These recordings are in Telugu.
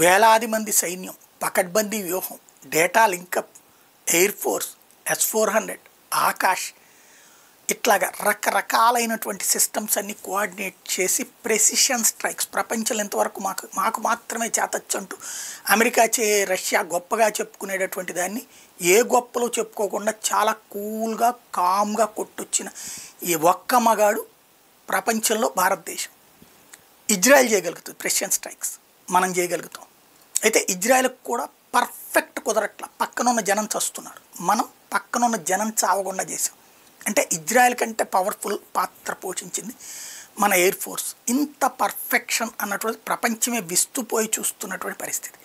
వేలాది మంది సైన్యం, పకడ్బందీ వ్యూహం, data link up, air force, S-400, Akash, ఇట్లాగా రకరకాలైనటువంటి సిస్టమ్స్ అన్ని కోఆర్డినేట్ చేసి ప్రెసిషన్ స్ట్రైక్స్ ప్రపంచంలో ఇంతవరకు మాకు మాత్రమే చేతచ్చంటూ అమెరికా రష్యా గొప్పగా చెప్పుకునేటటువంటి దాన్ని ఏ గొప్పలో చెప్పుకోకుండా చాలా కూల్గా కామ్గా కొట్టొచ్చిన ఈ ఒక్క మగాడు ప్రపంచంలో భారతదేశం. ఇజ్రాయెల్ చేయగలుగుతుంది ప్రెసిషన్ స్ట్రైక్స్, మనం చేయగలుగుతాం. అయితే ఇజ్రాయెల్కి కూడా పర్ఫెక్ట్ కుదరట్ల, పక్కనున్న జనం చస్తున్నారు, మనం పక్కనున్న జనం చావకుండా చేసాం. అంటే ఇజ్రాయెల్ కంటే పవర్ఫుల్ పాత్ర పోషించింది మన ఎయిర్ ఫోర్స్. ఇంత పర్ఫెక్షన్ అన్నటువంటి ప్రపంచమే విస్తుపోయి చూస్తున్నటువంటి పరిస్థితి.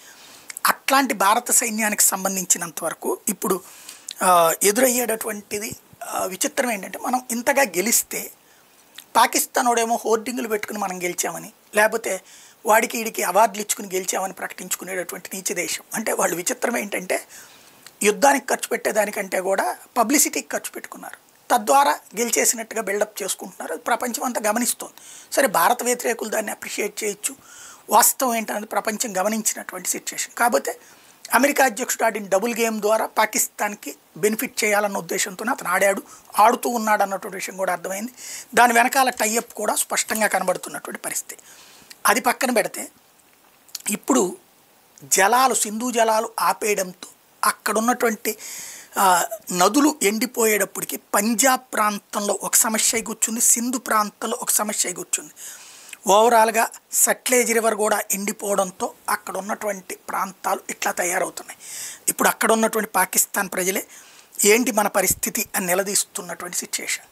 అట్లాంటి భారత సైన్యానికి సంబంధించినంత వరకు ఇప్పుడు ఎదురయ్యేటటువంటిది విచిత్రం ఏంటంటే, మనం ఇంతగా గెలిస్తే పాకిస్తాన్ వాడేమో హోర్డింగులు పెట్టుకుని మనం గెలిచామని, లేకపోతే వాడికి వీడికి అవార్డులు ఇచ్చుకుని గెలిచామని ప్రకటించుకునేటటువంటి నీచ దేశం. అంటే వాళ్ళు విచిత్రం ఏంటంటే, యుద్ధానికి ఖర్చు పెట్టేదానికంటే కూడా పబ్లిసిటీకి ఖర్చు పెట్టుకున్నారు, తద్వారా గెలిచేసినట్టుగా బిల్డప్ చేసుకుంటున్నారు. ప్రపంచం అంతా గమనిస్తోంది. సరే, భారత వ్యతిరేకులు దాన్ని అప్రిషియేట్ చేయొచ్చు, వాస్తవం ఏంటనేది ప్రపంచం గమనించినటువంటి సిచ్యువేషన్. కాకపోతే అమెరికా అధ్యక్షుడు ఆడిన డబుల్ గేమ్ ద్వారా పాకిస్తాన్కి బెనిఫిట్ చేయాలన్న ఉద్దేశంతో అతను ఆడుతూ ఉన్నాడు అన్నటువంటి విషయం కూడా అర్థమైంది. దాని వెనకాల టైఅప్ కూడా స్పష్టంగా కనబడుతున్నటువంటి పరిస్థితి. అది పక్కన పెడితే, ఇప్పుడు సింధు జలాలు ఆపేయడంతో అక్కడ ఉన్నటువంటి నదులు ఎండిపోయేటప్పటికి పంజాబ్ ప్రాంతంలో ఒక సమస్య కూర్చుంది, సింధు ప్రాంతంలో ఒక సమస్య కూర్చుంది. ఓవరాల్గా సట్లేజ్ రివర్ కూడా ఎండిపోవడంతో అక్కడ ఉన్నటువంటి ప్రాంతాలు ఇట్లా తయారవుతున్నాయి. ఇప్పుడు అక్కడ ఉన్నటువంటి పాకిస్తాన్ ప్రజలే ఏంటి మన పరిస్థితి అని నిలదీస్తున్నటువంటి సిచ్యువేషన్.